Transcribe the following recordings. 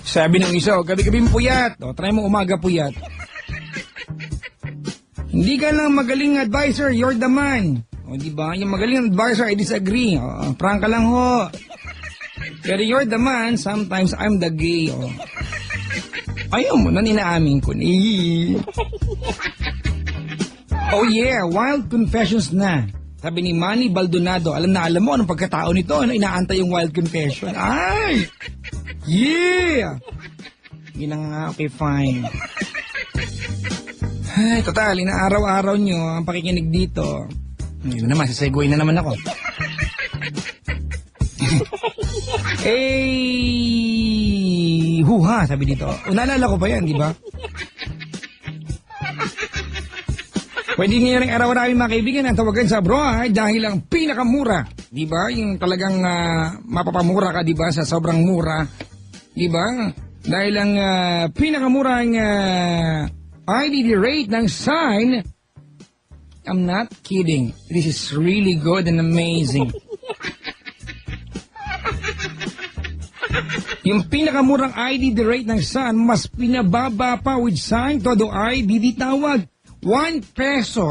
Sabi ng isa, gabi-gabi mo puyat. O, try mo umaga puyat. Hindi ka lang magaling advisor, you're the man. O, diba? Yung magaling advisor, I disagree. O, prank ka lang ho. Pero you're the man, sometimes I'm the gay. O. Ayaw mo, naninaamin ko. Oh yeah, wild confessions na. Sabi ni Manny Baldonado, alam mo anong pagkatao nito, ano, inaantay yung wild confession. Ay! Yeah! Yun na nga, okay, fine. Ay, total, inaaraw-araw nyo ang pakikinig dito. Yun naman, sasegoy na naman ako. Huha, sabi dito. Naalala ko pa yan, di ba? Pwede ngayon ang araw-araw mga kaibigan ang tawagan sa abroad dahil ang pinakamura. Di ba? Yung talagang mapapamura ka, di ba? Sa sobrang mura. Di ba? Dahil ang pinakamurang IDD rate ng Sign, I'm not kidding. This is really good and amazing. Yung pinakamurang IDD rate ng Sun, mas pinababa pa with Sign, todo IDD tawag. 1 peso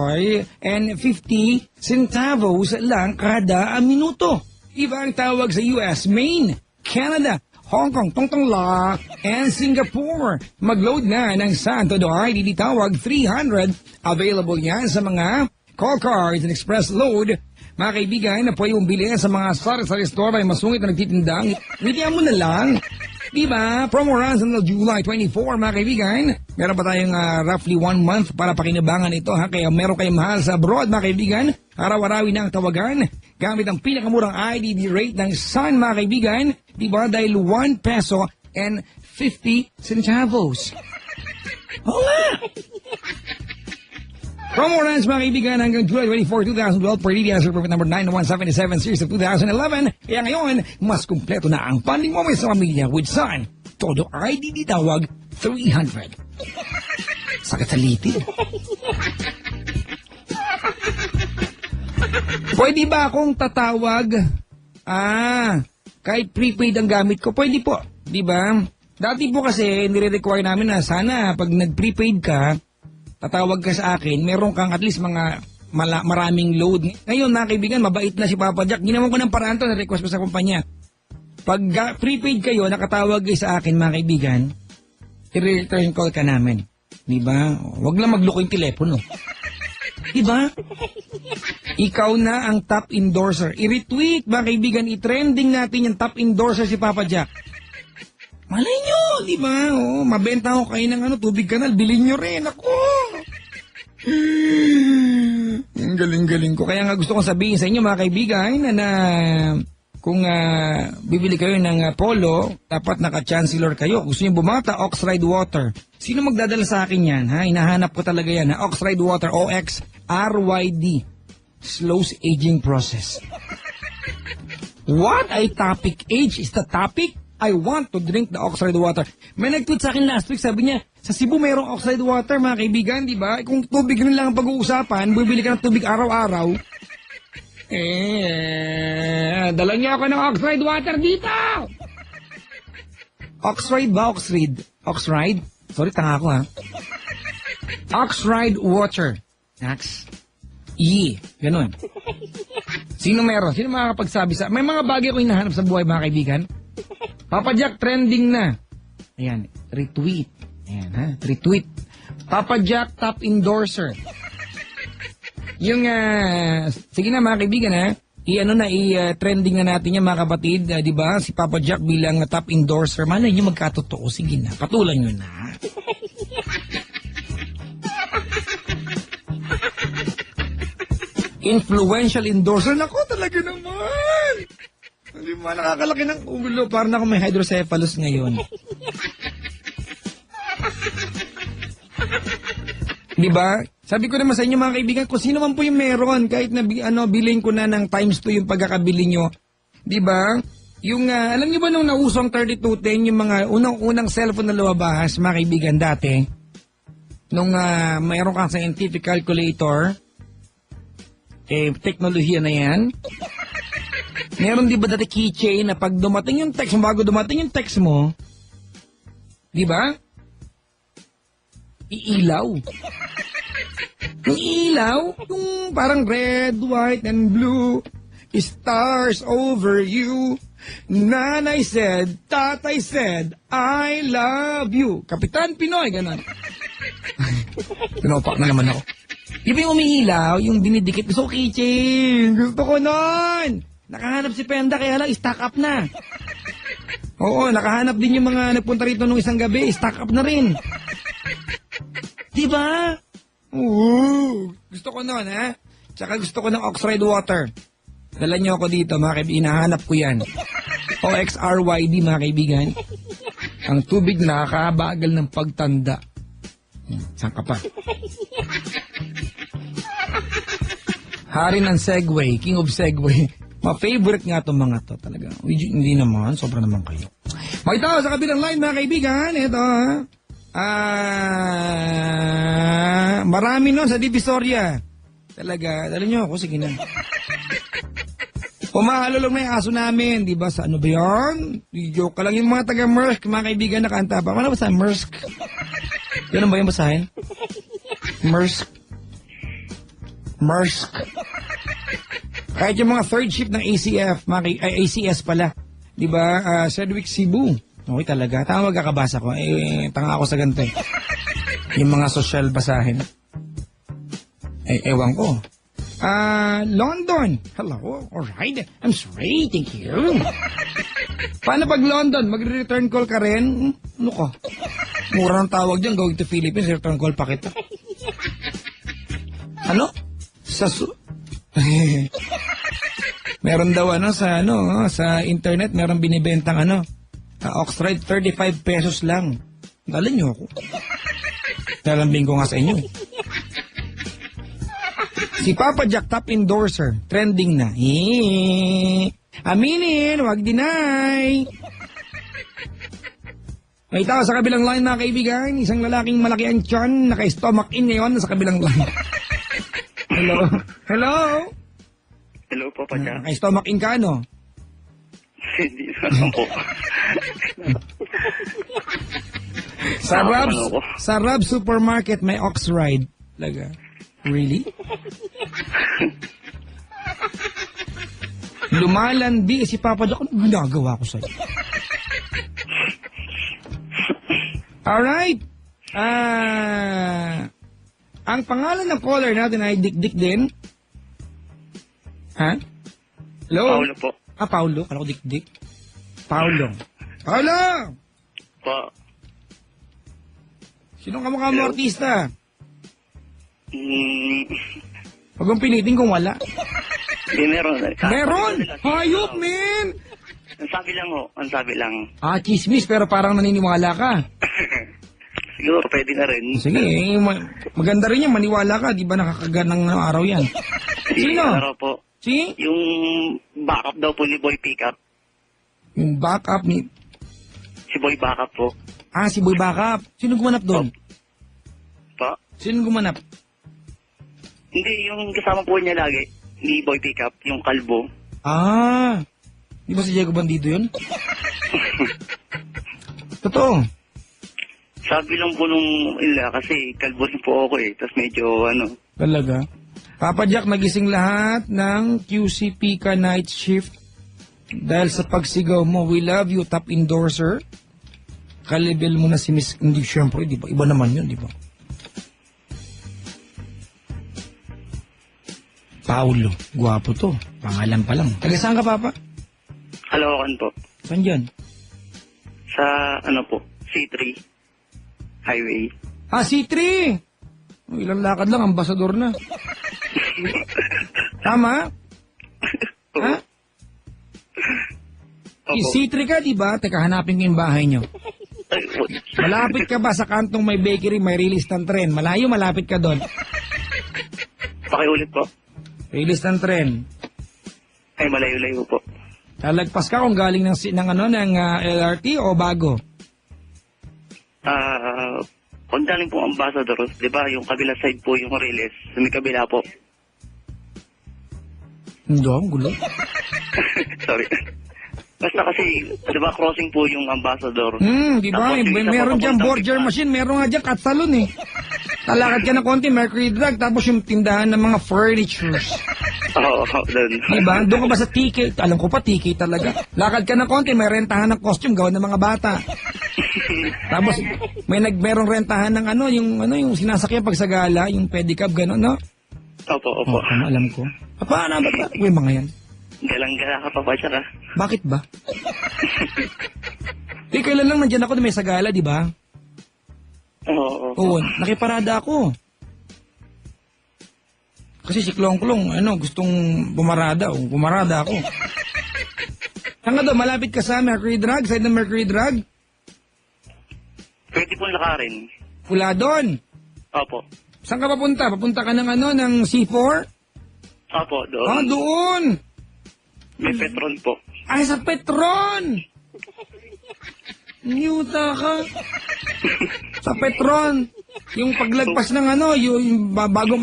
and 50 centavos lang kada minuto. Iba ang tawag sa US, Maine, Canada, Hong Kong, Tongtongla, and Singapore. Mag-load na ng Sun, todo IDD tawag 300. Available yan sa mga call cards and express load. Mga kaibigan, na pwede mong bilhin sa mga sari-sari store ay masungit na nagtitindang. Bigyan mo na lang. Diba? Promo runs until July 24, mga kaibigan. Meron pa tayong roughly 1 month para pakinabangan ito, ha? Kaya meron kayong mahal sa abroad, mga kaibigan. Araw-arawin na ang tawagan. Gamit ang pinakamurang IDD rate ng Sun, mga kaibigan. Diba? Dahil 1 peso and 50 centavos. Oo nga! Promo runs, mga kaibigan, hanggang July 24, 2012 per DDS Permit number 9177 series of 2011. Kaya ngayon, mas kumpleto na ang funding mo sa pamilya with Sun. Todo IDD tawag 300. Sakit sa litid. Pwede ba akong tatawag? Kahit prepaid ang gamit ko, pwede po. Di ba? Dati po kasi, nire-require namin na sana pag nag-prepaid ka, tatawag ka sa akin, meron kang at least mga maraming load. Ngayon, mga kaibigan, mabait na si Papa Jack. Ginawa ko ng paraan to, na-request ko sa kumpanya. Pag prepaid kayo, nakatawag kayo sa akin, mga kaibigan, i-return call ka namin. Diba? Huwag lang magloko yung telepono. Diba? Ikaw na ang top endorser. I-retweet, mga kaibigan, i-trending natin yung top endorser si Papa Jack. Malay nyo, di ba? Oh, mabenta ko kayo ng tubig kanal. Bilhin nyo rin. Ako. Ang galing-galing ko. Kaya nga gusto kong sabihin sa inyo, mga kaibigan, na kung bibili kayo ng polo, dapat naka-chancellor kayo. Gusto nyo bumata, Oxride Water. Sino magdadala sa akin yan? Ha? Hinahanap ko talaga yan. Ha? Oxride Water, OXRYD. Slows aging process. What a topic. Age is the topic? I want to drink the Oxride Water. May nag-tweet sa akin last week, sabi niya, sa Cebu mayroong Oxride Water, mga kaibigan, di ba? Kung tubig rin lang ang pag-uusapan, bibili ka ng tubig araw-araw. Dala niya ako ng Oxride Water dito! Oxride ba? Oxride? Sorry, tanga ako, ha? Oxride Water. Nax. Ganun. Sino meron? Sino makakapagsabi sa... May mga bagay ko hinahanap sa buhay, mga kaibigan. Papa Jack, trending na. Ayan, retweet. Ayan, ha? Retweet. Papa Jack, top endorser. Yung, sige na mga kaibigan, ha? I-trending na natin yan, mga kapatid. Di ba? Si Papa Jack bilang top endorser. Malay nyo magkatotoo. Sige na, patulan nyo na. Influential endorser. Nako, talaga naman. Hindi mo nakakalaki ng ulo. Parang ako may hydrocephalus ngayon. Diba? Sabi ko naman sa inyo, mga kaibigan, kung sino man po yung meron, kahit na bilhin ko na ng times 2 yung pagkakabili nyo. Diba? Yung, alam nyo ba nung nauso ang 3210, yung mga unang-unang cellphone na lumabas, mga kaibigan, dati, nung mayroon kang scientific calculator, teknolohiya na yan. Meron di ba dati keychain na pag dumating yung text mo, bago dumating yung text mo, Di ba? Iilaw. Yung ilaw, yung parang red, white, and blue, stars over you. Nanay said, tatay said, I love you. Kapitan Pinoy, ganon. Pinopak na naman ako. Iba yung umiilaw, yung dinidikit. Gusto ko kitchen. Gusto ko nun. Nakahanap si Penda, kaya lang, stack up na. Oo, nakahanap din yung mga nagpunta rito nung isang gabi. Stack up na rin. Diba? Oo. Gusto ko nun, ha? Tsaka gusto ko ng Oxride water. Dala niyo ako dito, mga kaibigan. Hinahanap ko yan. OXRYD, mga kaibigan. Ang tubig na nakakabagal ng pagtanda. Saan ka pa? Hari ng Segway, King of Segway. Ma-favorite nga itong mga to talaga. Hindi naman, sobra naman kayo. Makita sa kabilang line, mga kaibigan. Ito, marami nun sa Divisoria. Talaga, dala nyo ako, sige na. Pumahalo lang na yung aso namin, di ba? Sa ano ba yun? Joke ka lang yung mga taga-Mersk, mga kaibigan nakanta pa. Ano ba sa Mersk? Ganun ba yung basahin? Mersk. Mersk. Kahit yung mga third shift ng ACF, ACS pala. Di ba? Sedwick Cebu. Okay talaga. Tama magkakabasa ko. Tanga ako sa ganito eh. Yung mga social basahin. Ewan ko. London. Hello. Alright. I'm sorry. Thank you. Paano pag London? Magre-return call ka rin? Ano ka? Mura ng tawag dyan. Going to Philippines. Return call pa kita. Ano? Meron daw sa internet meron binibentang Oxride 35 pesos lang. Dala niyo ako. Lalambing ko nga sa inyo. Si Papa Jack top endorser, trending na. Aminin, wag deny. May tao sa kabilang line, mga kaibigan. Isang lalaking malaki ang tiyan, naka-stomach in ngayon sa kabilang line. Hello? Hello? Hello po, Papa. Naka-stomach in ka, no? Hindi naman po. Sa Rab Supermarket may Oxride. Talaga. Really? Lumalandi si Papa Jack. Ano ginagawa ko sa'yo? Alright. Ang pangalan ng caller natin ay Dik-Dik din. Ha? Hello? Paulo po. Paulo? Kala ko Dik-Dik. Paulo. Paulo! Po. Sinong kamukha mo artista? Mm, Huwag mong pinitin kung wala. Hindi, meron. Meron! Hayop, men! Ang sabi lang ho. Ang sabi lang. Chismis, pero parang naniniwala ka. Siguro, pwede na rin. Sige, maganda rin yan, maniwala ka. Di ba nakakaganang araw yan? Sino? Araw po. Si? Yung backup daw po ni Boy Pickup. Yung backup ni... Si Boy Backup po. Si Boy Backup. Sino gumanap doon? Po? Sino gumanap? Hindi, yung kasama po niya lagi. Ni Boy Pickup, yung kalbo. Di ba si Diego Bandido yun? Totoo. Sabi lang po nung ila, kasi kalbo rin po ako eh. Tapos medyo Talaga? Papa Jack, nagising lahat ng QC Pika night shift dahil sa pagsigaw mo. We love you, top endorser. Kalibel mo na si Miss... Hindi, syempre, di ba? Iba naman yun, di ba? Paulo. Gwapo to. Pangalan pa lang. Taga saan ka, Papa? Kalawakan po. Saan dyan? Sa po, C3 Highway. C3! Ilang lakad lang, ambasador na. Tama? Ha? Opo. C3 ka, di ba? Teka, hanapin ko yung bahay nyo. Ay, Malapit ka ba sa kantong may bakery, may release ng tren? Malayo, malapit ka doon. pakiulit po. Release ng tren. Ay, malayo-layo po. Lalagpas ka kung galing ng LRT o bago? Kung daling po Ambassador, di ba, yung kabila side po yung release, sa may kabila po. Hindi, ang gulo. Sorry. Basta kasi, di ba, crossing po yung ambassador. Di ba? Tapos yung isa po Meron dyan papuntang border Bigtan. machine, meron nga dyan cat salon eh. Talakad ka na konti, Mercury Drug, tapos yung tindahan ng mga furnitures. Oo, doon. Di ba? Doon ka ba sa TK? Alam ko pa, TK talaga. Lakad ka na konti, may rentahan ng costume, gawa ng mga bata. Tapos, merong rentahan ng yung sinasakyan pag sa gala, yung pedicab, gano'n, no? Opo. Alam ko. Paano ba? Uy, mga yan. Galang-gala ka pa ba siya ka? Bakit ba? Kailan lang nandiyan ako na may sagala, di ba? Oo. Oo, nakiparada ako. Kasi si Klong-Klong, gustong bumarada. Bumarada ako. Saan ka daw, malapit ka sa Mercury Drug? Side ng Mercury Drug? Pwede pong lakarin. Pula doon. Opo. Saan ka papunta? Papunta ka ng ng C4? Opo, doon. Ah, doon. May Petron po. Ay, sa Petron! Niyuta ka. Sa Petron. Yung paglagpas ng yung bagong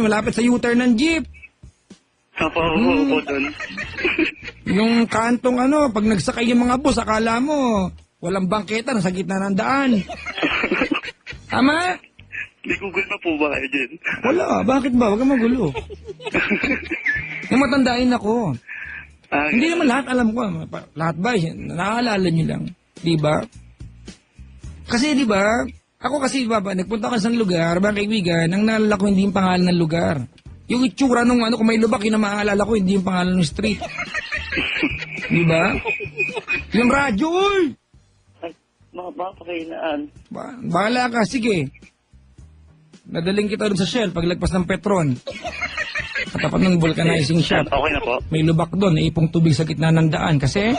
malapit sa U-turn ng jeep. Opo, opo, doon. Yung kantong pag nagsakay yung mga bus, akala mo, walang bangketa, nasa gitna ng daan. Tama? May Google na po ba kayo dyan? Wala, bakit ba? Huwag kang magulo. Yung matandain ako. Hindi naman lahat alam ko. Lahat ba? Naaalala nyo lang. Di ba? Kasi di ba, ako kasi nagpunta ako sa isang lugar, mga kaibigan, ang naalala ko hindi yung pangalan ng lugar. Yung itsura nung kung may lubak, yun ang maaalala ko, hindi yung pangalan ng street. Di ba? Yung radyo, uy! Ay, mga papakainaan. Bahala ka, sige. Nadaling kita doon sa Shell, paglagpas ng Petron. Katapat ng vulcanizing shop. Okay na po. May lubak doon, ipong tubig sa gitna ng daan. Kasi,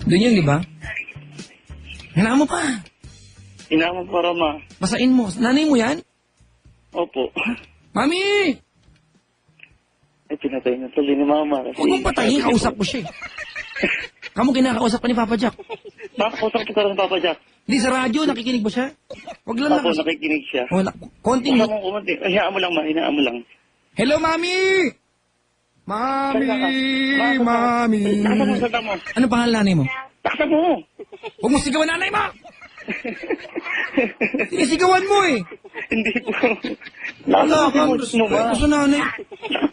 doon yun, di ba? Hinaan mo pa. Inaman para ma. Basain mo. Nanay mo yan? Opo. Mami! Ay, pinatay na tuloy ni mama. Kasi Huwag mong patayin, kausap ko siya. Kamu kinakausap ka ni Papa Jack. Nakakausap ko ka rin, Papa Jack. Hindi sa radyo, nakikinig ba siya? Huwag lang Opo, lang. nakikinig siya. Wala, konting... Huwag mong kumunti. Hayaan mo lang, ma. Hinaan mo lang. Hello, Mami! Mami! Mami! Nakasama mo sa damo. Ano pangalan nanay mo? Nakasama mo. Huwag mo sigawan nanay mo! Sinisigawan mo eh! Hindi po. Wala Nakasama kang mo. Gusto mo ba? gusto nanay.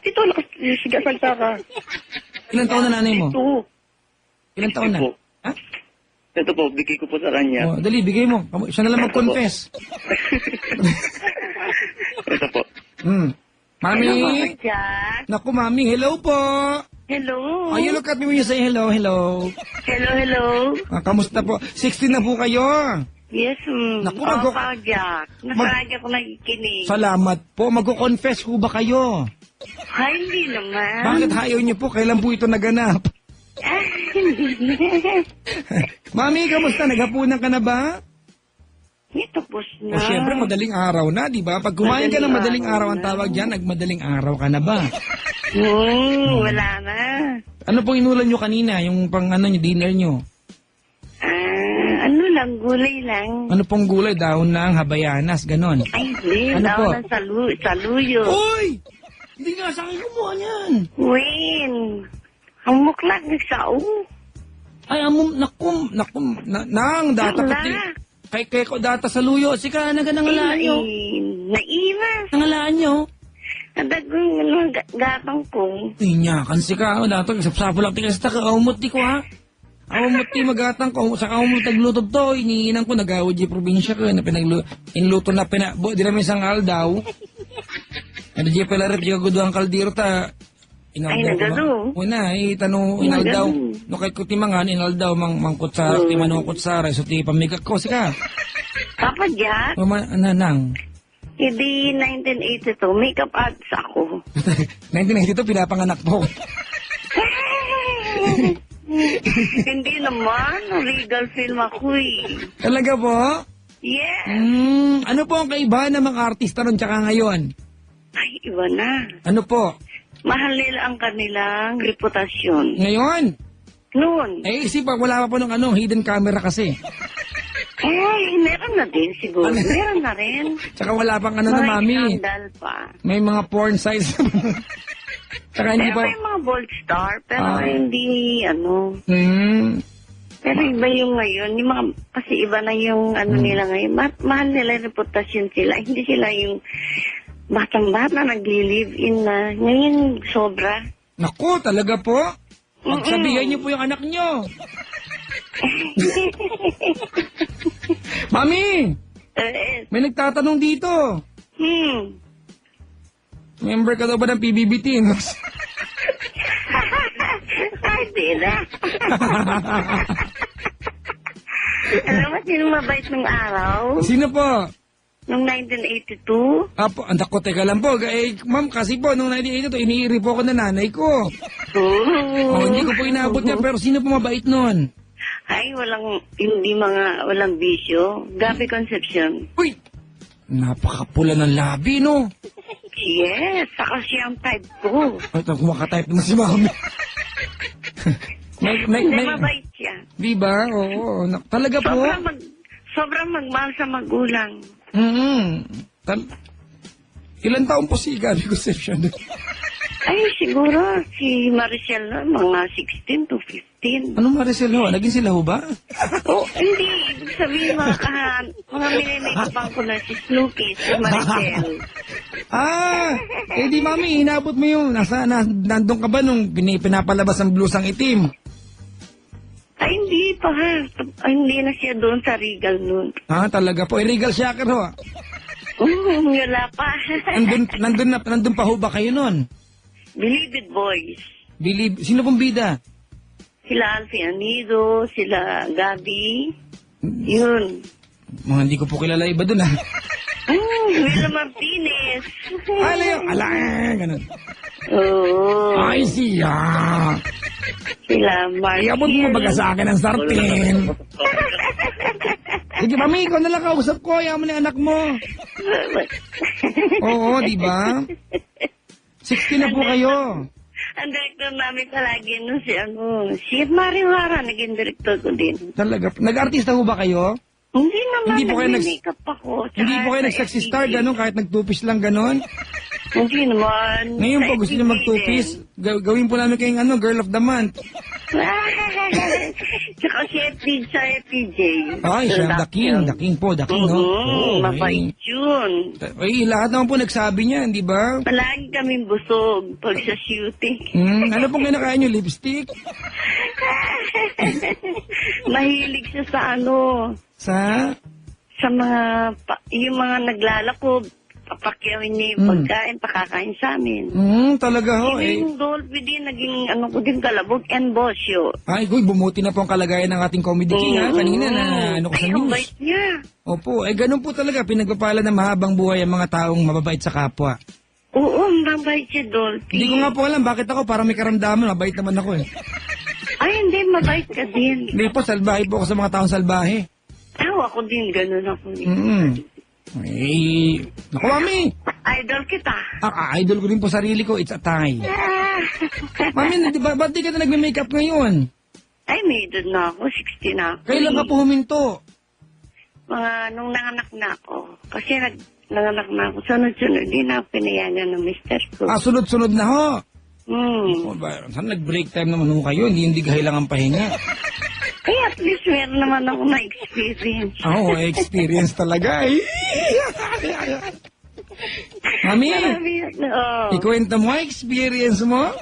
Ito, nakasigasalta ka. Ilan taon na nanay mo? Ito. Ilan taon na? Ito po. Ha? Ito po, bigay ko po sa kanya. Oh, dali, bigay mo. Siya na lang mag-confess. Ito po. Mami! Jack. Naku, Mami, hello po! Hello. Oh, you look at me when you say hello, hello. Hello. Kamusta po? 16 na po kayo. Yes, Naku, Papa Jack. Nasarag ako nakikinig. Salamat po. Mag-confess po ba kayo? Ay, hindi naman. Bakit ayaw niyo po? Kailan po ito naganap? Ah, hindi na. Mami, kamusta? Naghapunan ka na ba? Tapos na. O syempre, madaling araw na, di ba? Pag kumain ka ng madaling araw, ang tawag dyan, nagmadaling araw ka na ba? Wala na. Ano pong inulan nyo kanina? Yung pang nyo, dinner nyo? Ano lang, gulay lang. Ano pong gulay? Dahon ng habayanas, ganon. Ay, hindi. Ano po? Daw ng saluyo. Uy! Hindi nga sa akin kumuha niyan. Win. Ang muklak ng sao. Ay, nang, data Wala. pati. Kay ko data sa luyo. Sika, nangalaan nyo. Naimas. Nangalaan nyo. Nadagong gatang ko. Tinyakan sika, dato, sapsapo lang tika sa kaumot di ko ha. Kaumot di magatang ko, sa kaumot taglutob to, iniinan ko, nagawad di probinsya ko, inluto na di namin isang aldaw. Ano di pala rin, di ang kaldiro ta, inaldaw ko ba? Una, inaldaw. No kahit ko timangan, inaldaw, mangkutsara, timanong kutsara, so ti pamigak ko, sika. Papa Jack, Nang. hindi 1982, makeup artist ako. 1992, pinapanganak po. Hindi naman, legal film ako eh. Talaga po? Yes. Ano po ang kaibahan ng mga artista nun tsaka ngayon? Ay, iba na. Ano po? Mahal nila ang kanilang reputasyon. Ngayon? Noon, Isipan, wala pa po ng hidden camera kasi. meron na din siguro. Meron na rin. Tsaka wala pang na mami. Skandal pa. May mga porn sites. Saka hindi Pero pa... may mga bold star, pero Ah. hindi, ano. Hmm. Pero iba yung ngayon, yung mga, kasi iba na yung ano nila ngayon. Mahal nila yung reputasyon sila. Hindi sila yung batang-bata, nagli-live-in na. Ngayon, sobra. Naku, talaga po? Pagsabihan niyo po yung anak niyo. Mami, may nagtatanong dito. Member ka daw ba ng PBB team? Ay, di na. Alam mo, sino mabait nung araw? Sino po? Nung 1982? Apo, anak ko, teka lang po. Ma'am, kasi po, nung 1982, iniiri po ako ng nanay ko. Hindi ko po inabot niya, pero sino po mabait nun? Ay, walang bisyo. Gabi Concepcion. Uy! Napakapula ng labi, no? Yes, saka siya ang type ko. Ito, kumakatype naman si mami. Hindi, mabait siya. Di ba? Oo. Talaga po? Sobrang magmahal sa magulang. Ilan taon po si Gabi Concepcion? Ay, siguro si Maricel na, mga 16 to 15. Anong Maricel ho? Naging sila ho ba? Oh, hindi. Ibig sabihin mga minimake ko na si Snooki, si Maricel. Di mami, inabot mo yung, nandun ka ba nung pinapalabas ang blusang itim? Ay, hindi pa ha. Ay, hindi na siya doon sa Regal noon. Talaga po. Regal Shaker ho. Wala pa. Nandun pa ho ba kayo nun? Believe It Boys. Sino pong bida? Sila Alfie Anido, sila Gabi. Yun. Mga hindi ko po kilala iba dun Willa Martinez. Ganun. Oo. Ay, siya. Sila Martinez. Iabot mo baga sa akin ang sartin. Sige, mami, ikaw na lang kausap ko. Ayaw mo na anak mo. Oo, di ba? 16 na po kayo. Ang director namin palagi nun si Mariwara, naging director ko din. Talaga. Nag-artista ho ba kayo? Hindi naman, Hindi po kayo nag-makeup ako. Hindi po kayo Tsaka nag-sexy sa star, FTV. gano'n, kahit nag-two-piece lang gano'n? Hindi naman. Ngayon po, Sa gusto niyo FTV mag-two-piece? Gawin po namin kayong girl of the month. din. Tsaka si sa FPJ. Ay, siya, the king po, the king, no? Mabait yun. Ay, lahat naman po nagsabi niya, di ba? Palagi kaming busog pag sa shooting. Ano pong kinakain niyo, lipstick? Mahilig siya sa sa yung mga naglalako, papakyawin niya yung pagkain, pakakain sa amin. Talaga ho, Yung Dolphy din, naging ko din kalabog and bosyo. Ay, bumuti na po ang kalagayan ng ating comedy king, ha? Kanina na, ko sa Ay, ang news. bait niya. Opo, ganun po talaga, pinagpapala ng mahabang buhay ang mga taong mababait sa kapwa. Oo, mabait si Dolphy. Hindi ko nga po alam, bakit ako, parang may karamdaman, mabait naman ako eh. Ay, hindi, mabait ka din. Hindi po, salbahe po ako sa mga taong salbahe. Ako din, ganun ako. Naku, mami! Idol kita. Idol ko rin po sarili ko, it's a tie. Mami, ba't di ka na nagme-makeup ngayon? Ay, may edad na ako, 60 na ako. Kailan ka po huminto? Nung nanganak na ako. Kasi nanganak na ako, sunod-sunod, di na ako pinayagan ng mister ko. Sunod-sunod na ho. Hmm. Saan nag-break time naman ho kayo? Hindi kailangan pahinga. Kaya at least meron naman ako na-experience. Experience talaga eh. Mami, ikwento mo ang experience mo?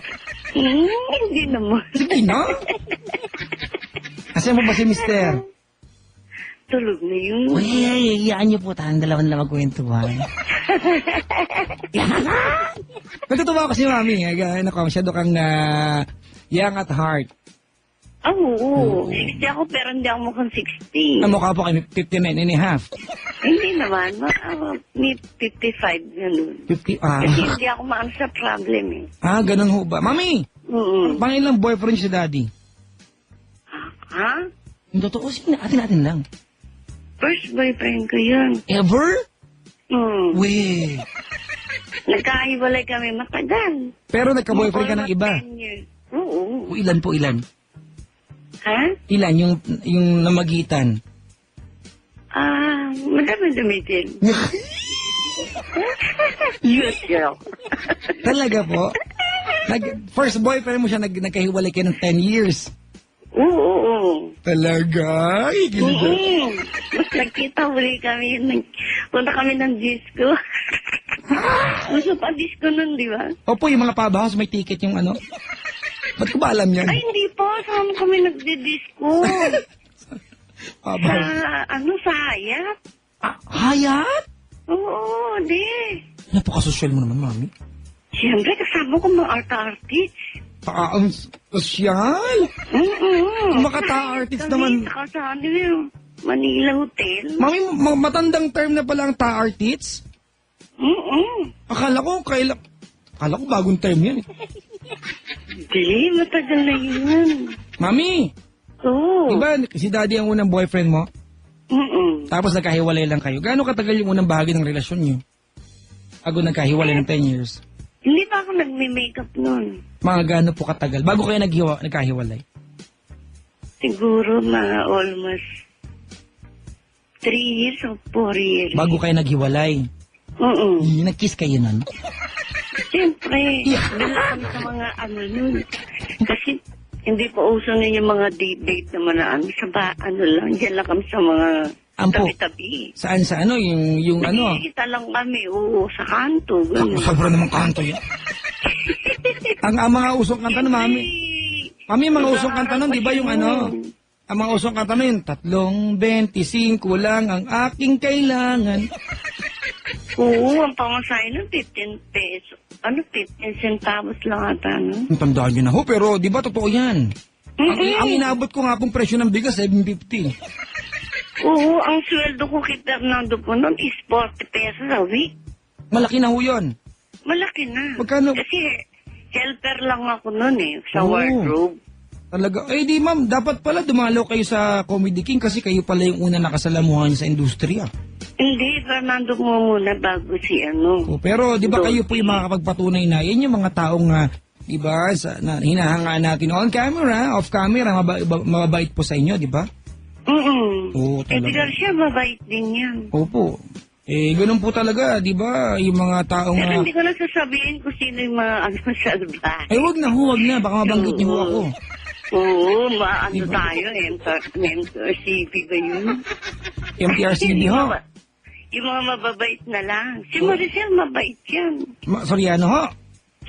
Hindi naman. Sige, no? Asan mo ba si mister? Tulog na yun. Uy, iyaan niyo po tayo. Dalawan na magkwentuhan. Natutuwa ko si mami. Masyado kang young at heart. Oo. 60 ako pero hindi ako mukhang 60. Mukha po kayo 59 and a half. Hindi naman. May 55 ganun. 50, Kasi hindi ako maano sa problem eh. ganun ho ba? Mami, pangilang boyfriend si daddy? Ha? Yung totoo, atin lang. First boyfriend ko yun. Ever? Weh. Nagkahiwalay kami matagal. Pero nagka-boyfriend ka ng iba? 10 years. Oo. Ilan po, ilan? Ha? Ilan yung namagitan? Madami-dami din. Yes, girl. Talaga po? First boyfriend mo siya, nagkahiwalay kayo ng 10 years. Oo. Talaga? Mas nagkita uli kami. Punta kami ng disco. Gusto pa disco nun, di ba? Opo, yung mga pabahos, may ticket yung ano. Ba't ko ba alam yan? Ay, hindi po. Saan kami nagdi-disco? Sa, Pabahos. sa Hayat? Hayat? Oo, di. Napaka-social mo naman, mami. Siyempre, kasama ko mga art-artists. Ang social? Makata-artist naman. Kami sa yung Manila Hotel. Mami, matandang term na pala ang ta-artists? Akala ko bagong term yan. Di, matagal na yun. Mami, Oo. diba si daddy ang unang boyfriend mo? Tapos nagkahiwalay lang kayo. Gaano katagal yung unang bahagi ng relasyon niyo? Bago nagkahiwalay ng 10 years. Hindi pa ako nagme-makeup nun. Mga gaano po katagal? Bago kayo nagkahiwalay? Siguro mga almost 3 years o 4 years. Bago kayo naghiwalay? Nag-kiss kayo nun? Siyempre, bila kami sa mga nun. Kasi hindi pa uso na yung mga date naman na lang. Diyan lang kami sa mga tabi-tabi. Saan sa ano? Yung ano? Nakikita lang kami, sa kanto. Ganun. Sobra namang kanto yan. ang mga usong kanta nun, mami. Mami, mga usong kanta nun, di ba yung ano? Ang mga usong kanta nun, 3.25 lang ang aking kailangan. Oo, ang pamasahe nun, 15 pesos. 15 centavos lang ata, no? Ang tandaan nyo na ho, pero di ba totoo yan? Ang inabot ko nga pong presyo ng bigas, 7.50. Oo, ang sweldo ko kay Fernando po noon is 40 pesos a week. Malaki na ho yun. Malaki na. Magkano? Kasi helper lang ako noon sa wardrobe. Talaga. Eh di ma'am, dapat pala dumalo kayo sa Comedy King kasi kayo pala yung una nakasalamuhan sa industriya. Hindi, Fernando mo muna bago si ano. Pero di ba kayo po yung makakapagpatunay na yan yung mga taong di ba, na hinahangaan natin on camera, off camera, mababait po sa inyo, di ba? Oo, talaga. Edgar siya, mabait din yan. Opo. Eh, ganun po talaga, di ba? Yung mga taong... Pero hindi ko na sasabihin kung sino yung mga sa bahay. Ay, wag na. Baka mabanggit niyo ako. Oo, tayo, MTRCB ba yun? MTRCB ho? Yung mga mababait na lang. Si Maricel, mabait yan. Soriano ho?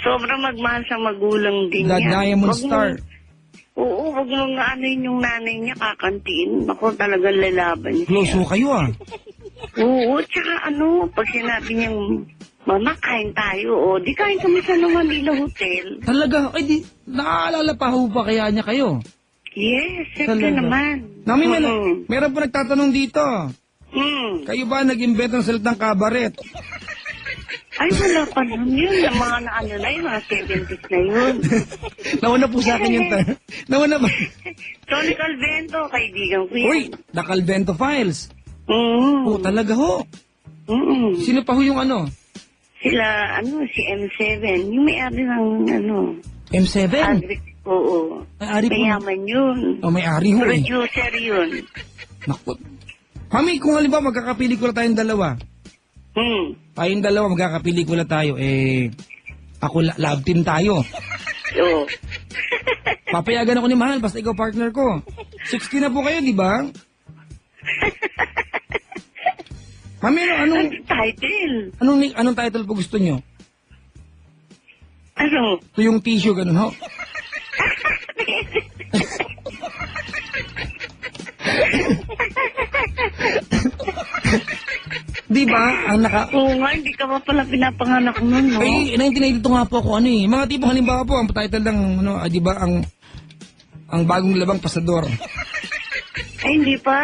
Sobrang magmahal sa magulang din The yan. Diamond Star. Oo, wag mo nga yung nanay niya kakantiin. Ako talaga lalaban siya. Close ho kayo Oo, tsaka pag sinabi niyang, Mama, kain tayo. Di kain kami sa Manila Hotel. Talaga? Ay, di, naaalala pa ho ba kaya niya kayo? Yes, siyempre naman. Nami, meron po nagtatanong dito. Kayo ba nag-invento ng salitang kabaret? Ay, wala pa naman yun. Yung mga yung mga 70s na yun. Nauna po sa akin yung Nauna ba? Tony Calvento, kaibigan ko yun. Uy, The Calvento Files. Oo, talaga ho. Sino pa ho yung Sila, si M7. Yung may-ari ng, M7? Oo. May-ari po. Mayaman yun. May-ari ho eh. Producer yun. Naku. Mami, kung halimbawa magkakapelikula tayong dalawa. Tayong dalawa magkakapelikula tayo. Ako love team tayo. Oo. Papayagan ako ni Mahal, basta ikaw partner ko. 60 na po kayo, di ba? Mami, anong title? Anong title po gusto nyo? Ano? Ito yung tissue, ganun ho. Di ba? Oo nga, hindi ka pa pala pinapanganak nun, no? Ay, 1992 nga po ako, Mga tipong halimbawa po, ang title lang, di ba, ang bagong labang pasador. Ay, hindi pa.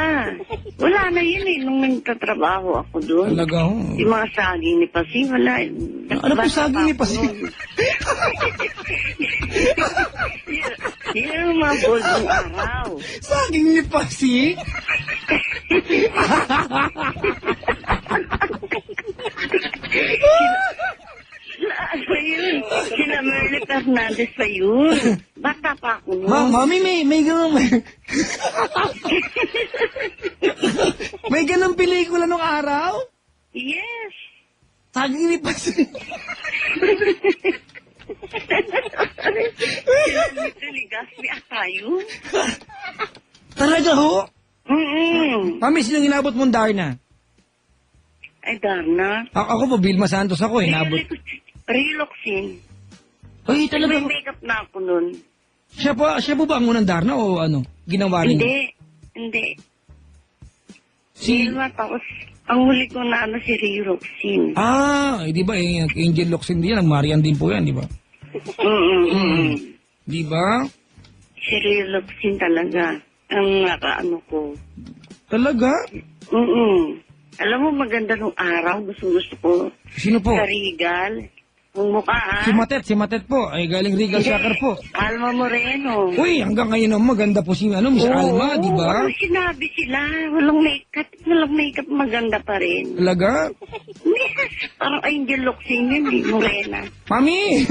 Wala na yun nung nagtatrabaho ako doon. Talaga ho. Yung mga saging ni Pasi, wala. Ano po saging ni Pasi? Yun yung mga boldong araw. Saging ni Pasi? Ano yun? Sila Merle Fernandez pa yun. Bata pa ako nun. Mami, may ganun. May ganun pelikula nung araw? Yes. Saging ni Pasi. Legaspi ata yun. Talaga ho? Mm-mm. Sino inabot mong Darna? Ay, Darna. Ako po, Vilma Santos ako, inabot. Reloxin. Ay, talaga. May makeup na ako nun. Siya po ba ang unang Darna o ano? Ginawa rin? Hindi. Si... Vilma, tapos, ang huli ko na si Reloxin. di ba, Angel Locsin din yan, ang Marian din po yan, di ba? Di ba? Si Reloxin talaga. Ang nakaano ko. Talaga? Alam mo, maganda nung araw. Gusto ko. Sino po? Sa Regal. Ang mukha, Si Matet po. Ay, galing Regal Soccer po. Alma Moreno. Uy, hanggang ngayon naman, maganda po si Miss Alma, di ba? Oo, sinabi sila. Walang makeup, maganda pa rin. Talaga? Parang Angel Locsin yun, Morena. Mami!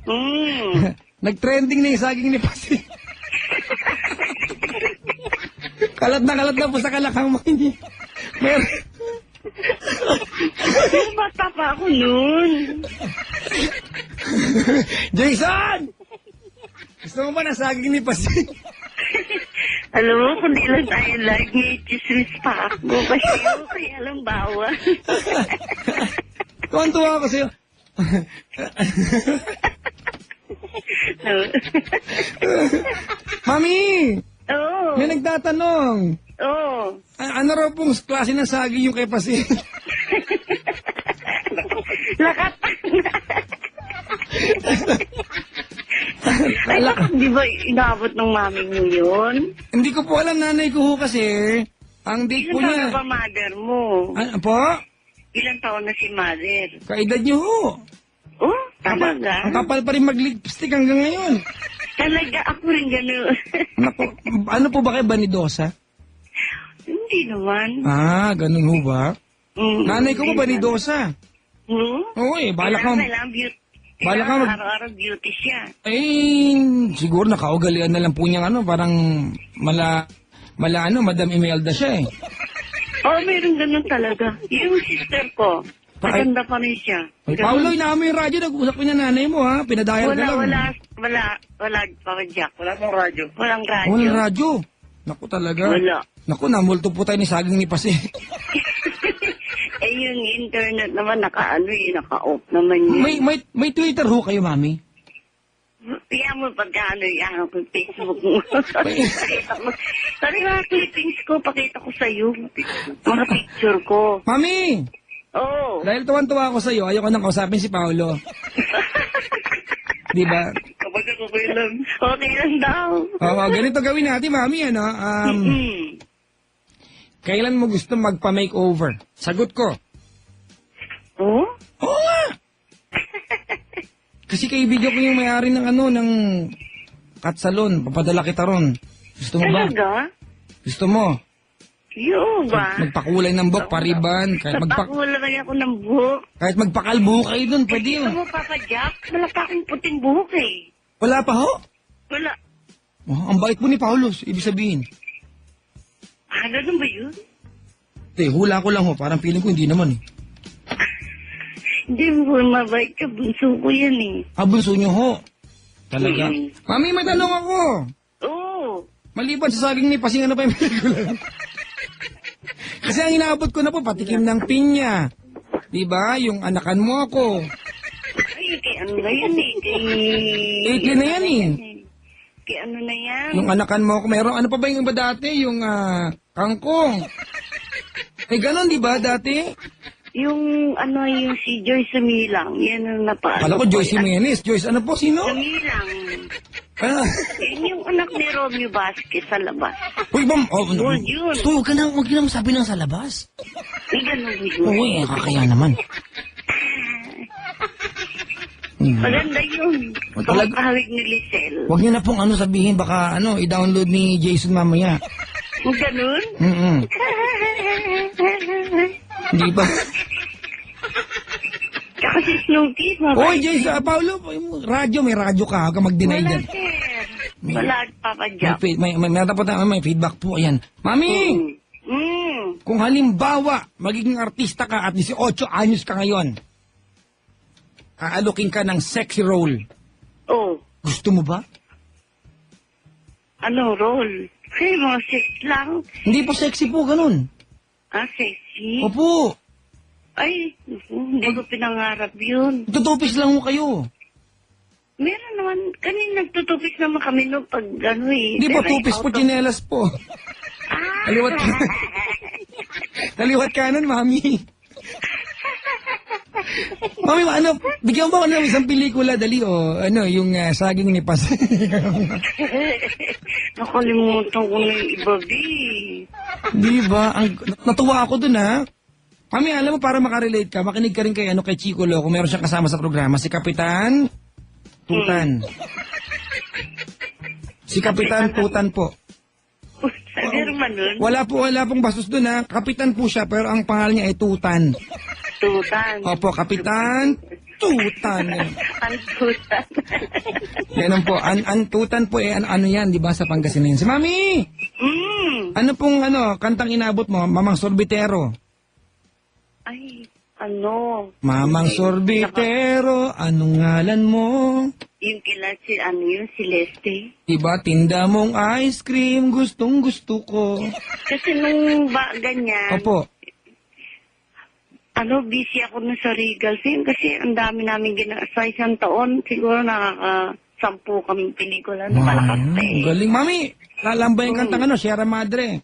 Mm. Nag-trending na yung saging ni Pasi. kalat na po sa kalakang mo. Meron. Bata pa ako nun. Jason! Gusto mo ba na saging ni Pasi? Alam mo, kundi lang tayo lagi, chismis pa ako. Kasi kaya lang bawa. Tuwan-tuwa ako sa'yo. Mami! Oo. May nagtatanong. Oo. Ano raw pong klase ng saging yung kay Pasi? Ay, di ba inabot ng mami mo yun? Hindi ko po alam, nanay ko ho kasi. Ang date po Ilan taon niya. na ba mother mo? Ano po? Ilan taon na si mother? Kaedad niyo ho. Oh, talaga? Ang kapal pa rin mag-lipstick hanggang ngayon. Talaga, ako rin gano'n. Naku, ano po ba kayo, Banidosa? Hindi naman. Ganun ho ba? Nanay ko po, Banidosa. Oo balak mo. Kailangan beauty. Balak ka mag... Araw-araw beauty siya. Siguro nakaugalian na lang po niyang parang Madam Imelda siya eh. Oh, meron ganun talaga. Yung sister ko, maganda pa rin siya. Ay, Paulo, inaamo yung radyo, nag-usap ko niya nanay mo ha, pinadayal ka lang. Wala, Papa Jack. Wala pong radyo. Walang radyo. Walang radyo. Naku talaga. Wala. Naku, namulto po tayo ni saging ni Pasi. Yung internet naman, naka-off naman yun. May Twitter ho kayo, Mami? Kaya mo yung Facebook mo. Sorry, mga clippings ko, pakita ko sa'yo. Mga picture ko. Mami! Oo. Dahil tuwan-tuwa ako sa'yo, ayoko nang kausapin si Paolo. Di ba? Kapag ako lang. Okay lang daw. Ganito gawin natin, Mami, kailan mo gusto magpa-makeover? Sagot ko. Oh? Oo nga! Kasi kaibigan ko yung may-ari ng ng cut salon. Papadala kita ron. Gusto mo ba? Talaga? Gusto mo? Yo ba? Magpakulay ng buhok, pariban. Magpakulay ako ng buhok. Kahit magpakalbuho kayo dun, pwede yun. Gusto mo, Papa Jack? Wala pa akong puting buhok eh. Wala pa ho? Wala. Ang bait mo ni Paulos, ibig sabihin. Ganun ba yun? Hula ko lang ho. Parang feeling ko hindi naman eh. Hindi mo mabait ka. Bunso ko yan eh. Bunso nyo ho. Talaga. Mm. Mami, may tanong ako. Oo. Maliban sa saging ni Pasing, ano pa yung pinagkulang? Kasi ang inaabot ko na po, patikim ng pinya. Diba? Yung anakan mo ako. Ay, kay ano na yan eh. Kay na yan eh. Kay ano na yan? Yung anakan mo ako, meron, ano pa ba yung iba dati? Yung kangkong. Ganon, diba dati? Yung yung si Joyce Samilang. Yan ang napaano. Kala ko Joyce Jimenez. Joyce, ano po? Sino? Samilang. Yan yung anak ni Romeo Vasquez sa labas. Uy, bam. Gold yun. Huwag ka nang sabi ng sa labas. Ay, ganun yun. Oo, kakaya naman. Maganda yun. Talaga? Pangkahawig ni Lisel. Huwag niyo na pong sabihin, baka i-download ni Jason mamaya. Ganun? Hindi ba? Tsaka si Snooki. Oy, Jason, Paulo, may radyo ka, huwag ka mag-deny Wala, dyan. sir. Wala, Papa Jack. May feedback po, ayan. Mami! Kung halimbawa, magiging artista ka at 18 anyos ka ngayon, aalokin ka ng sexy role. Oh. Gusto mo ba? role. Kasi mga sex lang. Hindi po sexy po, ganun. Sexy. Opo. Ay, hindi ko pinangarap yun. Tutupis lang mo kayo. Meron naman, kanina nagtutupis naman kami no pag Hindi po, Pero tupis po, out of- chinelas po. Kaliwat ka. Kaliwat kanan, mami. Mami, bigyan mo ako ng isang pelikula, dali, yung saging ni Pas. Nakalimutan ko na yung iba, B. Di ba? Natuwa ako dun, ha? Mami, alam mo, para makarelate ka, makinig ka rin kay Chico Loco, meron siyang kasama sa programa, si Kapitan Tutan. Si Kapitan Tutan po. Meron nun? Wala pong bastos dun, ha? Kapitan po siya, pero ang pangalan niya ay Tutan. Tutan. Opo, Kapitan Tutan. Ang tutan. Ganun po. Ang Tutan po, ano yan, di ba, sa Pangasinan. Si Mami! Ano pong, kantang inabot mo? Mamang Sorbitero. Ay, Mamang Sorbitero, anong ngalan mo? yung kila si Leste. Diba, tinda mong ice cream, gustong gusto ko. Kasi nung ganyan, Opo. busy ako na sa Regal Film kasi ang dami namin sa isang taon. Siguro nakaka-10 kaming pelikula na malakas pa eh. Galing. Mami, lalambay yung kantang Sierra Madre.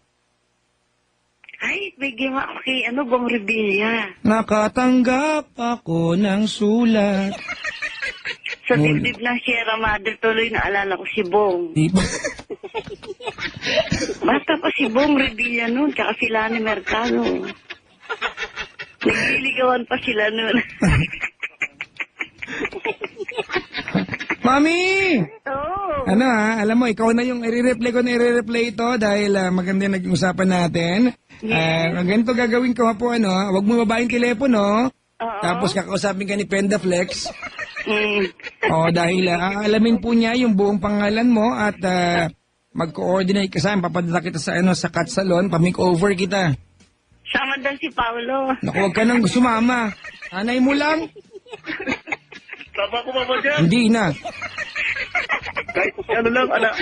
Ay, bigyan mo ako kay Bong Revilla. Nakatanggap ako ng sulat. Sa dibdib ng Sierra Madre, tuloy naalala ko si Bong. Diba? Basta pa si Bong Revilla noon, tsaka si Lani Mercado. Nagliligawan pa sila noon. Mami! Oo. Alam mo, ikaw na yung i-replay ito dahil maganda yung naging usapan natin. Ganito gagawin ko po, wag mo babaeng telepono. Oo. Tapos kakausapin ka ni Pendaflex. Dahil, Alamin po niya yung buong pangalan mo at mag-coordinate ka sa akin. Papadala kita sa cut salon, pa-makeover kita. sama daw si Paolo. Naku, huwag ka nang sumama. Anay mo lang? Baba ko ba dyan? Hindi na. Kahit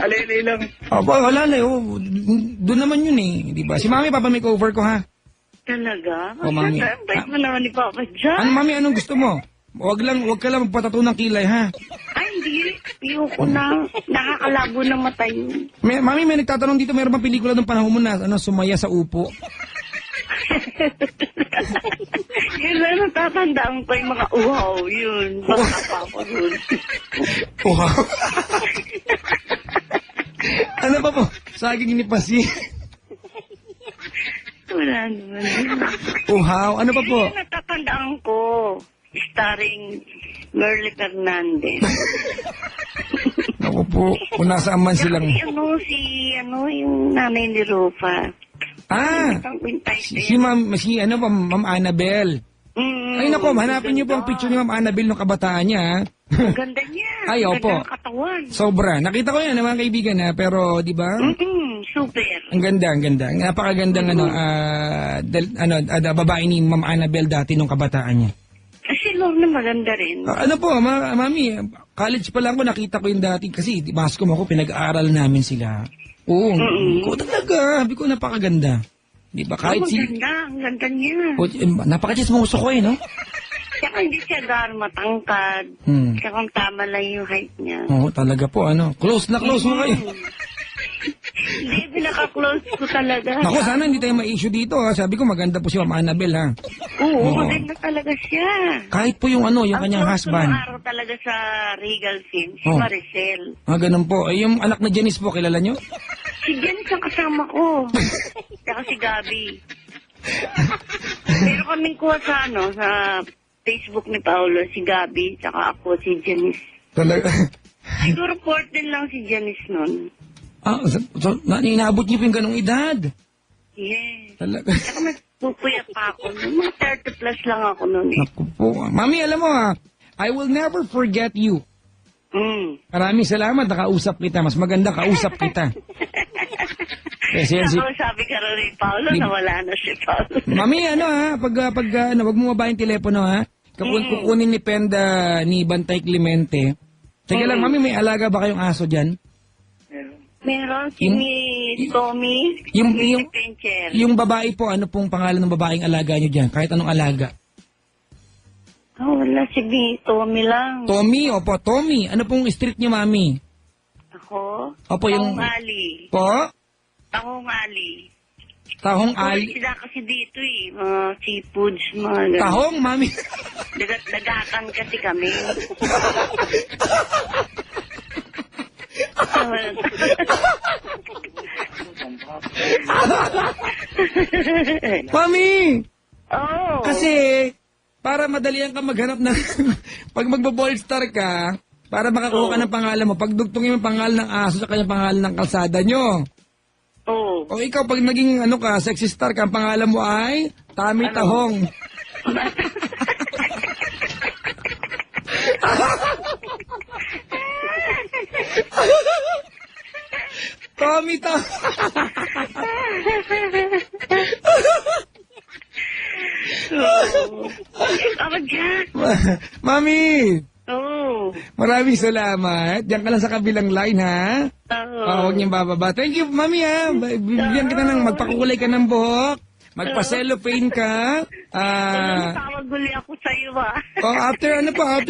alele lang. Wala na. Doon naman yun eh. Di ba? Si Mami, papa-makeover ko ha. Talaga? Mami. Bait mo naman ni Papa dyan. Mami, anong gusto mo? Huwag ka lang magpatato ng kilay ha. Ay, hindi. Ayoko na. Nakakalabo ng mata yun. Mami, may nagtatanong dito, mayroon bang pelikula ng panahon mo na sumaya sa upo? Yun lang, natatandaan ko yung mga uhaw. Yun. Baka pa ako dun. Wow. Ano pa po? Saging ni Pasi. Wala naman. Uhaw. Ano pa po? Yun, natatandaan ko. Starring Merle Fernandez. Ako po, kung nasaan man silang... Yung nanay ni Rufa. Si Ma'am Annabel. Ay nako, hanapin niyo po ang picture ni Ma'am Annabel nung kabataan niya. Ang ganda niya. Ay, opo. Ganda ng katawan. Sobra. Nakita ko yan, mga kaibigan ha, pero di ba? Super. Ang ganda. Napakagandang babae ni Ma'am Annabel dati nung kabataan niya. Si Lorna maganda rin. Mami, college pa lang ko nakita ko yung dati kasi baskom ako, pinag-aaral namin sila. Oo, ko talaga, sabi ko napakaganda. Di ba? Kahit Ang ganda niya. Napaka-chismoso ko no? Tsaka hindi siya matangkad. Tsaka tama lang yung height niya. Oo, talaga po, close na close mo kayo. Hindi, pinaka-close ko talaga. Naku, sana hindi tayo ma-issue dito ha. Sabi ko maganda po si Ma'am Annabel ha. Oo, maganda talaga siya. Kahit po yung yung kanyang husband. Ang araw talaga sa Regal Film, si Oh. Maricel. Ganun po. Yung anak na Janice po, kilala nyo? Si Janice ang kasama ko. Tsaka si Gabi. Pero kaming kuha sa Facebook ni Paolo, si Gabi, tsaka ako, si Janice. Talaga. Siguro 14 lang si Janice nun. Inaabot niyo po yung ganong edad. Yes. Talaga. Tsaka nagpupuyat pa ako nun. Mga 30 plus lang ako nun eh. Naku po. Mami, alam mo I will never forget you. Maraming salamat, nakausap kita. Mas maganda kausap kita. Kasi yan Ako sabi ka rin ni Paolo, nawala na si Paolo. Mami, wag mo mabahin telepono ha. Kukunin ni Penda ni Bantay Clemente. Teka lang, Mami, may alaga ba kayong aso dyan? Meron si Yung- Miss Tommy. yung- Miss yung- Adventure. Yung babae po, ano pong pangalan ng babaeng alaga nyo dyan? Kahit anong alaga. Wala si Miss Tommy lang. Tommy, opo, Tommy. Ano pong street nyo, mami? Ako? Opo, yung... Tahong Ali. Po? Tahong Ali. Tahong Ali. ali. Sila kasi dito eh. Mga seafoods, mga ganun. Tahong, mami. Dagakan kasi kami. Mami! Oh. Kasi, para madalian ka maghanap ng... pag magbo-ball star ka, para makakuha ka ng pangalan mo, pagdugtungin mo yung pangalan ng aso sa kanyang pangalan ng kalsada nyo. Oh. O ikaw, pag naging ano ka, sexy star ka, ang pangalan mo ay Tommy Tahong. Tommy Tahong. Oh, Jack. Mami, Oh. maraming salamat. Diyan ka lang sa kabilang line, ha? Oh. Huwag niyong bababa. Thank you, mami, ha? Bibigyan kita ng magpakukulay ka ng buhok. Magpa-cellophane ka. Tawag uli ako sa iyo, ah. After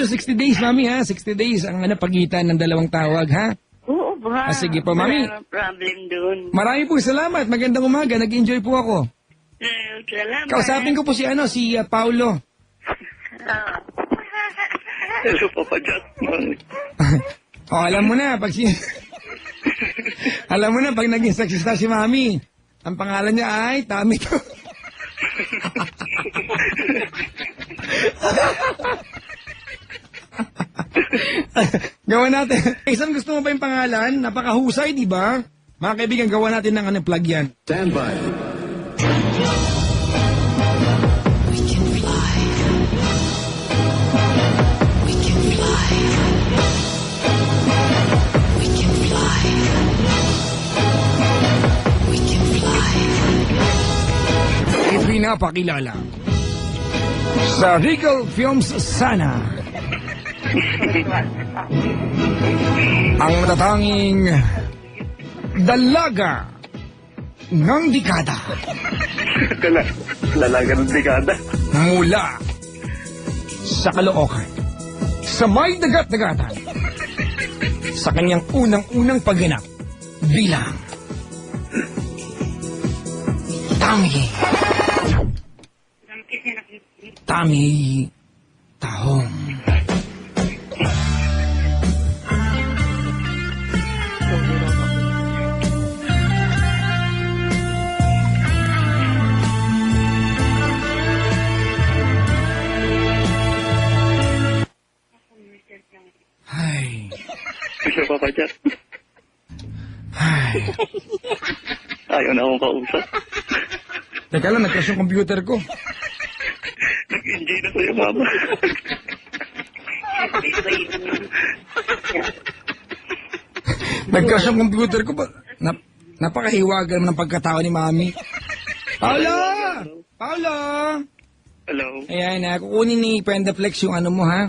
60 days, mami, ha? 60 days ang pagitan ng dalawang tawag, ha? Oo, ba? Sige po, mami. Wala problem dun. Marami po salamat. Magandang umaga. Nag-enjoy po ako. Salamat. Kausapin ko po si Paulo. Ah. Hello, Papa Jack. Alam mo na, alam mo na, pag naging sexy star si mami, ang pangalan niya ay Tommy to. Gawa natin. Isang gusto mo ba yung pangalan? Napakahusay, di ba? Mga kaibigan, gawa natin ng plug yan. Stand by. We can fly. We can fly. We can fly. We can fly. Ipinapakilala sa Regal Films Sana ang matatanging dalaga ng dekada Lalaga ng dekada. mula sa Caloocan, sa may dagat-dagatan, sa kanyang unang-unang pagganap bilang Tommy Tahong. Ay. Hello, Papa Jack. Ay. Ayaw na akong kausap. Teka lang, nag-crash yung computer ko. Nag-enjoy na sa'yo, Mama. Nag-crash yung computer ko. Napakahiwaga naman ng pagkatao ni Mami. Paolo! Paolo! Hello. Ayan, kukunin ni Pendaflex yung ano mo, ha?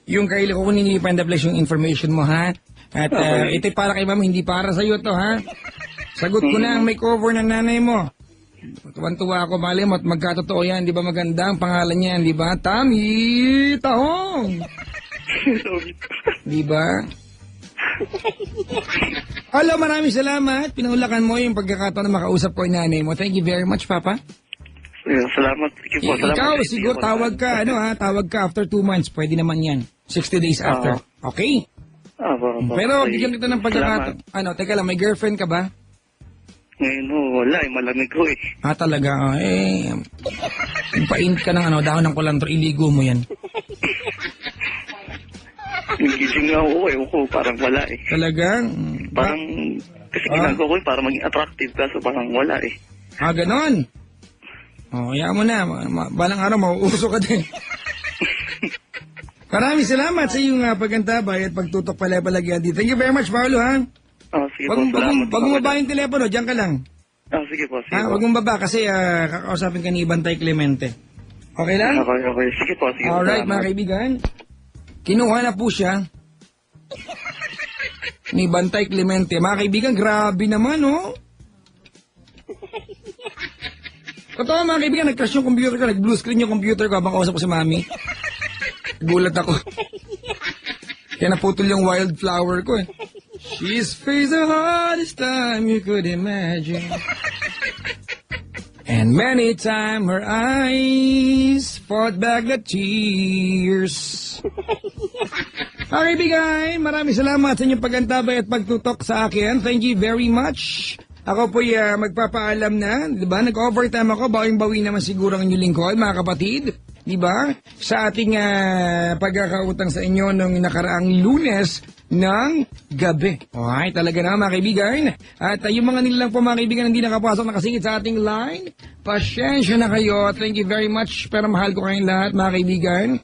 Yung kukunin ni Pendaflex yung information mo, ha? At Okay. ito para kay Mami, hindi para sa'yo to, ha? Sagot ko na ang makeover ng nanay mo. Tuwan-tuwa ako, mali mo, at magkatotoo yan, di ba maganda ang pangalan niyan, di ba? Tommy Tahong! Sorry. Di ba? Hello, maraming salamat. Pinaulakan mo yung pagkakataon na makausap ko yung nanay mo. Thank you very much, Papa. Salamat. Sige po, salamat. Ikaw, sa siguro inyo. tawag ka, tawag ka after 2 months. Pwede naman yan. 60 days after. Okay? Pero bigyan kita ng pagkakataon. Salamat. Teka lang, may girlfriend ka ba? Ngayon wala malamig ko eh. Talaga. Paint ka ng dahon ng kulantro, iligo mo yan. Nagising nga ako parang wala eh. Talagang? Parang, kasi ginagawa ko para maging attractive kaso parang wala eh. Ganon. Hayaan mo na. Balang araw, mauuso ka din. Maraming salamat sa iyong pagkantabay at pagtutok palagi dito. Thank you very much, Paolo, ha? Sige po, salamat. Wag mo baba yung telepono, diyan ka lang. Sige po, sige po. Wag mong baba kasi kakausapin ka ni Bantay Clemente. Okay lang? Okay. Sige po, sige po. Alright, salamat. mga kaibigan. Kinuha na po siya ni Bantay Clemente. Mga kaibigan, grabe naman, oh. Totoo mga kaibigan, nag-crash yung computer ko, nag-blue screen yung computer ko habang kausap ko si Mami. Gulat ako. Kaya naputol yung wildflower ko eh. She's faced the hardest time you could imagine. And many times her eyes fought back the tears. Okay, bigay. Maraming salamat sa inyong pagantabay at pagtutok sa akin. Thank you very much. Ako po'y magpapaalam na, di ba? Nag-overtime ako, bawing-bawi naman siguro ang inyong lingkod, mga kapatid. Di ba? Sa ating pagkakautang sa inyo nung nakaraang Lunes ng gabi. Okay, talaga na mga kaibigan. At yung mga nilang po mga kaibigan hindi nakapasok nakasingit sa ating line, pasyensya na kayo. Thank you very much. Pero mahal ko kayong lahat mga kaibigan.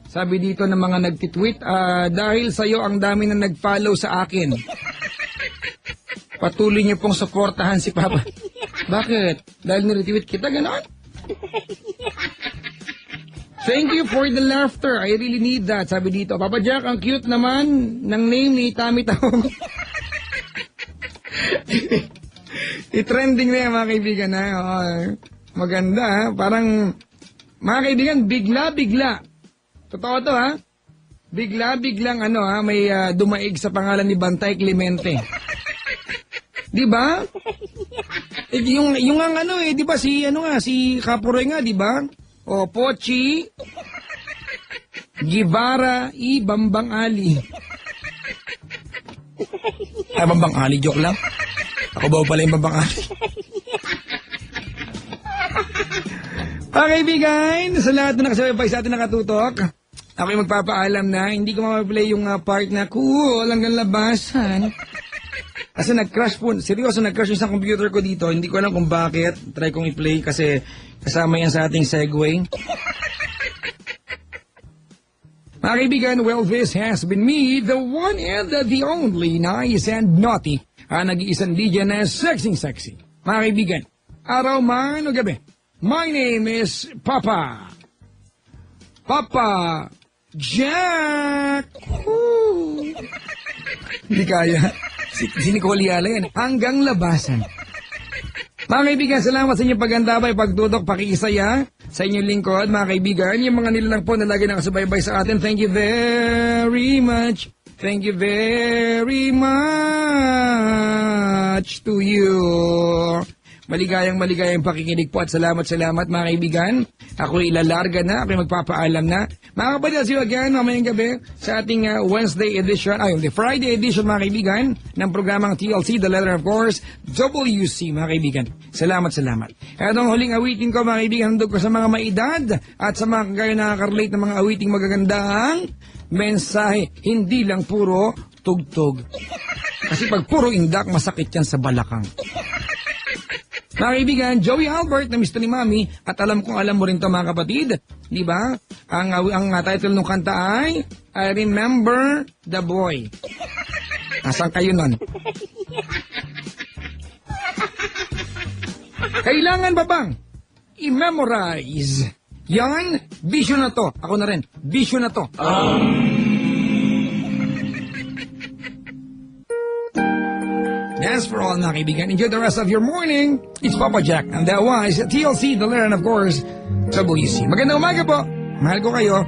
Sabi dito ng mga nagtitweet, dahil sa'yo ang dami na nag-follow sa akin. Patuloy niyo pong suportahan si Papa. Bakit? Dahil niretweet kita, gano'n? Thank you for the laughter. I really need that. Sabi dito, Papa Jack, ang cute naman ng name ni Tami Taong. I-trending na yan, mga kaibigan. Ha? Maganda, ha? Parang, mga kaibigan, bigla-bigla. Totoo to, ha? Bigla-biglang, may dumaig sa pangalan ni Bantay Clemente. Di ba? Yung ang di ba si Kapuroy nga, di ba? O Pochi, Givara, Bambang Ali. Bambang Ali, joke lang. Ako ba pala yung Bambang Ali? Okay, bigay, sa lahat na nakasabay sa atin nakatutok, ako yung magpapaalam na, hindi ko mapaplay yung part na cool hanggang labasan. Kasi nag-crash po, seryoso nag-crash yung isang computer ko dito, hindi ko alam kung bakit, try kong i-play kasi kasama yan sa ating segue. Mga kaibigan, well, this has been me, the one and the only nice and naughty, nag-iisang DJ na sexy. Mga kaibigan, araw man o gabi, my name is Papa Jack! Woo! Hindi kaya. Si Nicole Yala yan. Hanggang labasan. Mga kaibigan, salamat sa inyong pagandabay, pagtutok, pakikisaya sa inyong lingkod. Mga kaibigan, yung mga nilalang po na lagi nakasubaybay sa atin, thank you very much. Thank you very much to you. Maligayang pakikinig po at salamat mga kaibigan. Ako'y ilalarga na, ako'y magpapaalam na. Mga kapatid, see you again mamayang gabi sa ating Wednesday edition, the Friday edition mga kaibigan ng programang TLC, the letter of course, WC mga kaibigan. Salamat. Etong huling awitin ko mga kaibigan, handog ko sa mga maedad at sa mga kagaya nakaka-relate ng mga awiting magagandang mensahe, hindi lang puro tugtog. Kasi pag puro indak, masakit yan sa balakang. Mga kaibigan, Joey Albert na misto ni Mami at alam mo rin to mga kapatid, di ba? Ang title ng kanta ay I Remember the Boy. Nasaan kayo nun? Kailangan ba bang i-memorize? Yan, vision na to. Ako na rin, vision na to. That's for all mga kaibigan. Enjoy the rest of your morning. It's Papa Jack and that was TLC, the letter and of course, WC. Magandang umaga po. Mahal ko kayo.